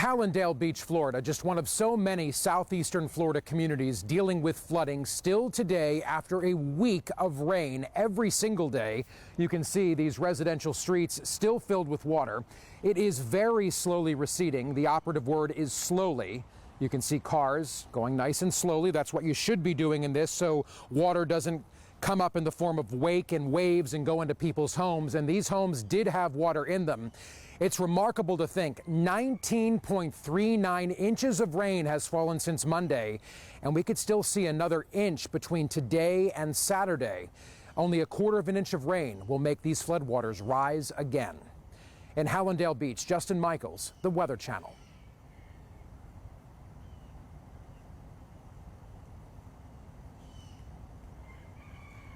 Hallandale Beach, Florida, just one of so many southeastern Florida communities dealing with flooding still today after a week of rain every single day. You can see these residential streets still filled with water. It is very slowly receding. The operative word is slowly. You can see cars going nice and slowly. That's what you should be doing in this, so water doesn't come up in the form of wake and waves and go into people's homes. And these homes did have water in them. It's remarkable to think 19.39 inches of rain has fallen since Monday, and we could still see another inch between today and Saturday. Only a quarter of an inch of rain will make these floodwaters rise again. In Hallandale Beach, Justin Michaels, the Weather Channel.